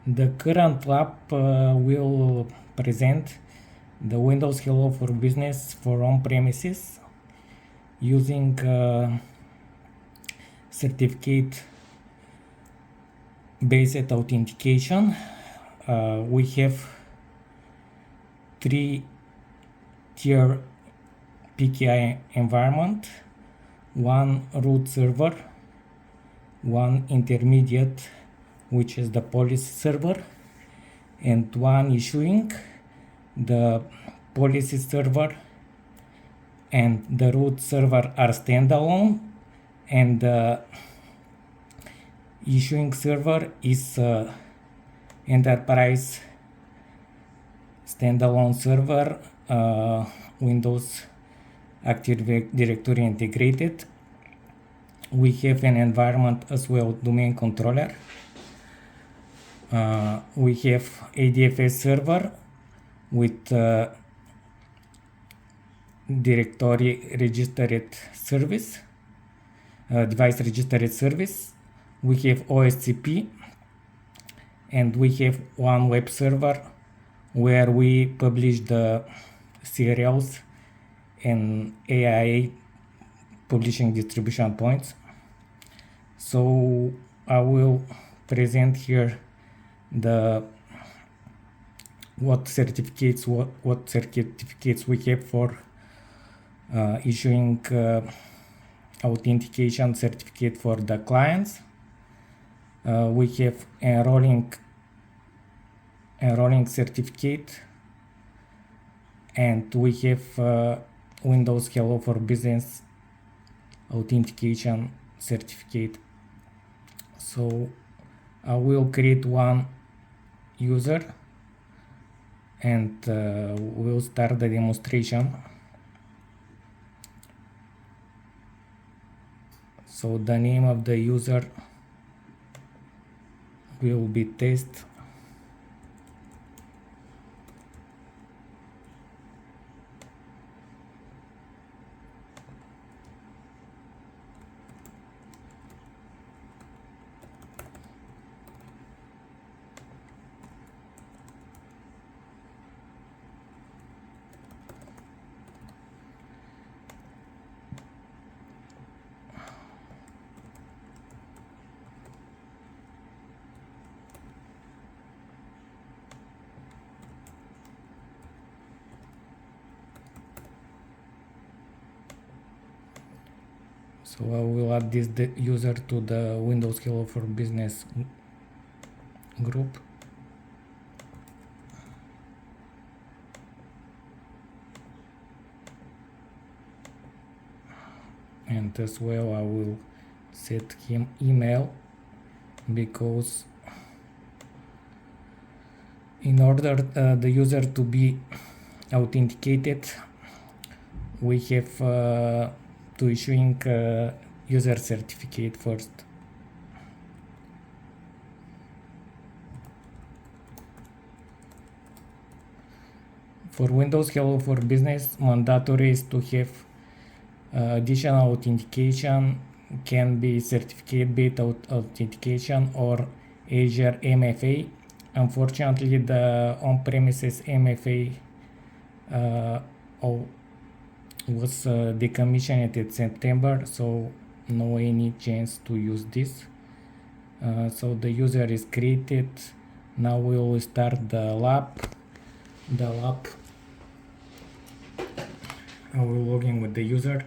The current lab will present the Windows Hello for Business for on-premises using certificate-based authentication. We have 3-tier PKI environment, one root server, one intermediate, which is the policy server, and one issuing. The policy server and the root server are standalone, and the issuing server is enterprise standalone server, Windows Active Directory integrated. We have an environment as well, domain controller. We have ADFS server with directory registered service, device registered service. We have OSCP, and we have one web server where we publish the serials and AIA publishing distribution points. So I will present here what certificates we have for issuing authentication certificate for the clients. We have enrolling certificate, and we have Windows Hello for Business authentication certificate. So I will create one user and we'll start the demonstration. So the name of the user will be test. So I will add this user to the Windows Hello for Business group. And as well I will set him email, because in order the user to be authenticated, we have to issuing user certificate first. For Windows Hello for Business, mandatory is to have additional authentication, can be certificate-based authentication or Azure MFA. Unfortunately, the on-premises MFA was decommissioned in September, so no any chance to use this. So the user is created. Now we will start the lab. I will log in with the user.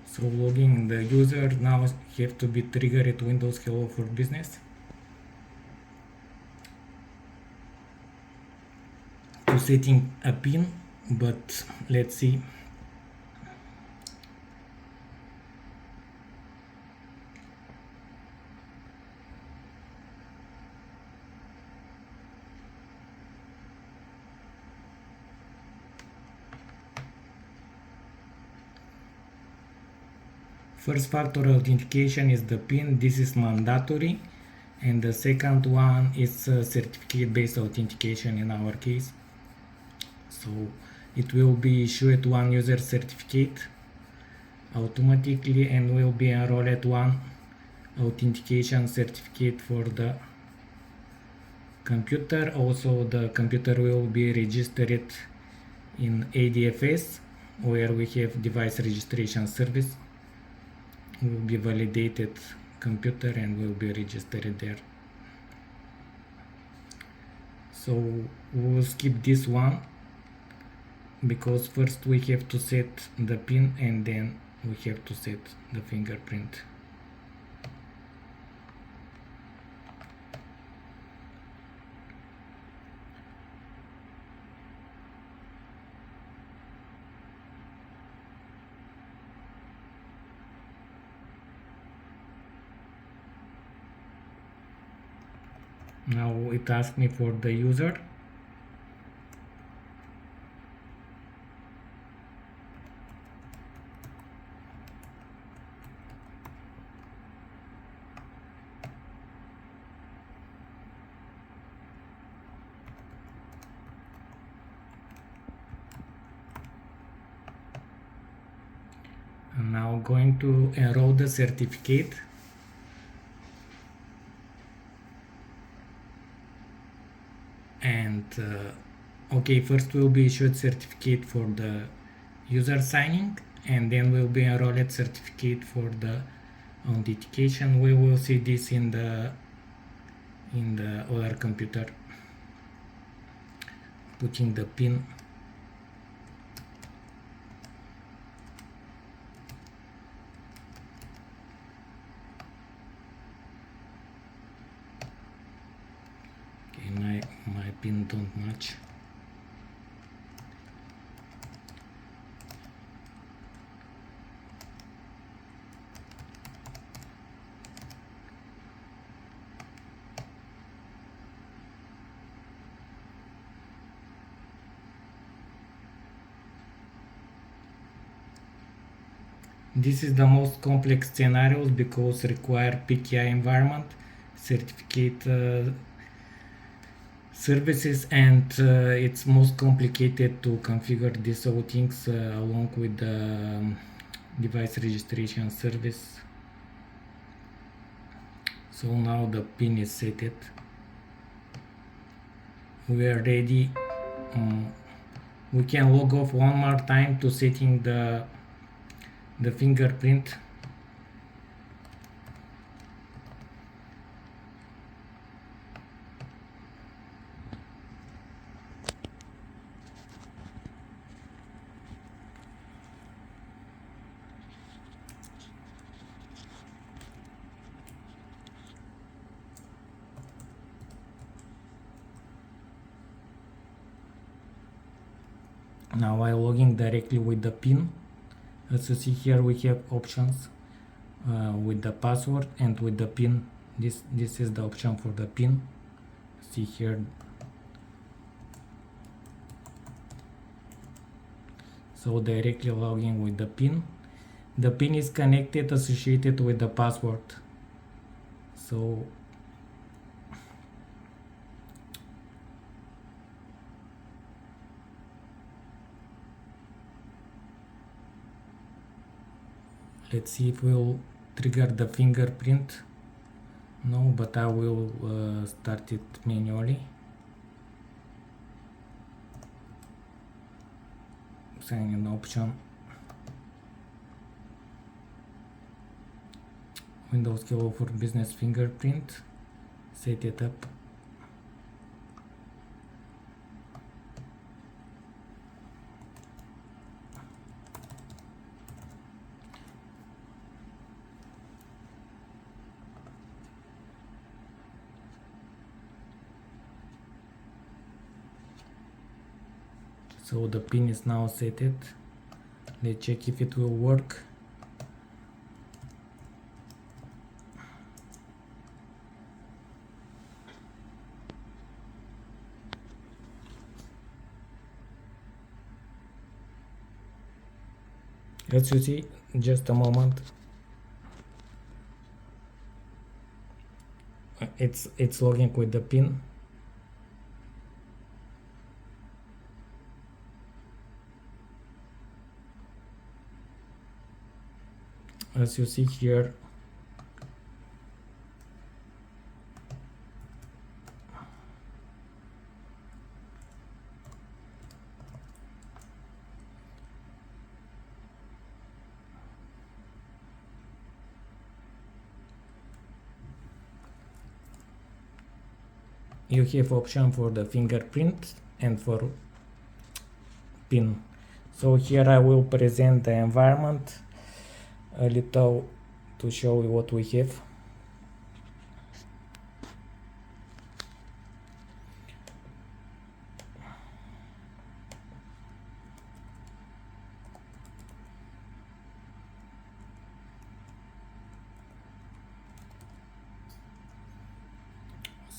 So logging the user now have to be triggered Windows Hello for Business to setting a pin, but let's see. First factor authentication is the PIN. This is mandatory, and the second one is certificate based authentication in our case. So it will be issued one user certificate automatically and will be enrolled one authentication certificate for the computer. Also the computer will be registered in ADFS, where we have device registration service. Will be validated computer and will be registered there. So we'll skip this one because first we have to set the PIN and then we have to set the fingerprint. Now it asks me for the user. I'm now going to enroll the certificate. And okay, first will be issued certificate for the user signing, and then will be enrolled certificate for the authentication. We will see this in the other computer. Putting the PIN. My PIN don't match. This is the most complex scenarios because require PKI environment, certificate services, and it's most complicated to configure these all things along with the device registration service. So now the PIN is set. We are ready. We can log off one more time to setting the fingerprint. Now I'm logging directly with the PIN. As you see here, we have options with the password and with the PIN. This is the option for the PIN. See here. So directly logging with the PIN. The PIN is connected, associated with the password. So let's see if we'll trigger the fingerprint. No, but I will start it manually. Sign in option. Windows Hello for Business fingerprint. Set it up. So the PIN is now set. Let's check if it will work. As you see, just a moment. it's logging with the pin. As you see here, you have option for the fingerprint and for pin. So here I will present the environment a little to show you what we have.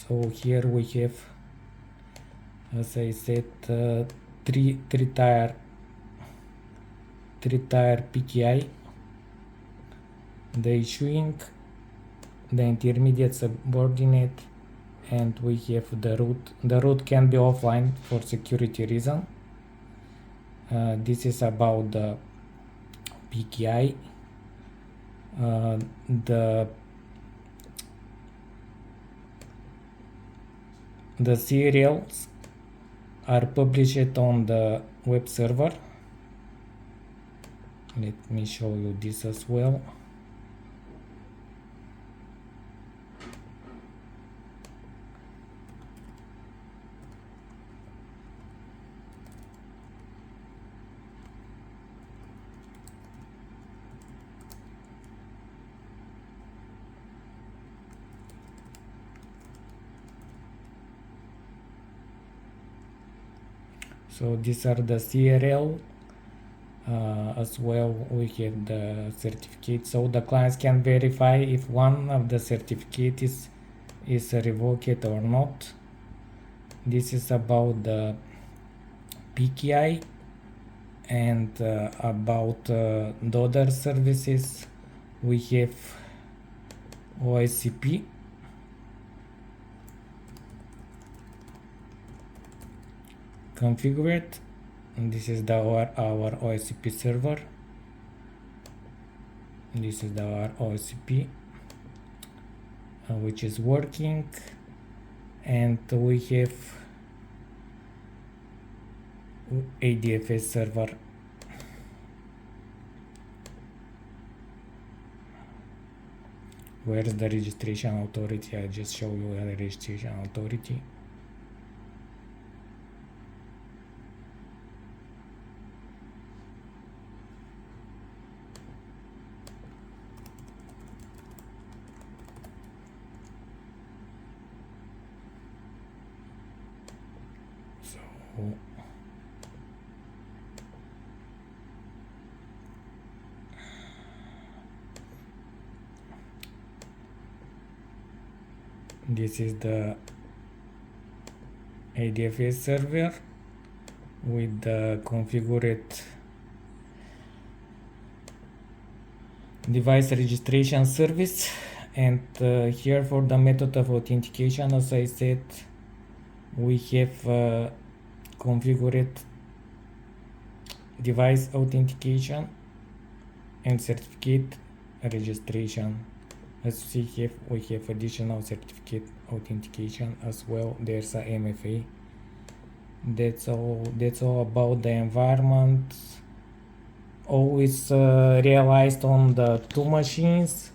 So here we have, as I said, three tier PKI, the issuing, the intermediate subordinate, and we have the root. The root can be offline for security reason. This is about the PKI. The serials are published on the web server. Let me show you this as well. So these are the CRL. As well, we have the certificate, so the clients can verify if one of the certificates is revoked or not. This is about the PKI, and about the other services we have OSCP. Configured, and this is our OSCP server. This is our OSCP which is working, and we have ADFS server. Where is the registration authority? I just show you the registration authority. This is the ADFS server with the configured device registration service, and here for the method of authentication, as I said, we have configured device authentication and certificate registration. As you see, we have additional certificate authentication as well. There's a MFA. That's all about the environment. All is realized on the two machines.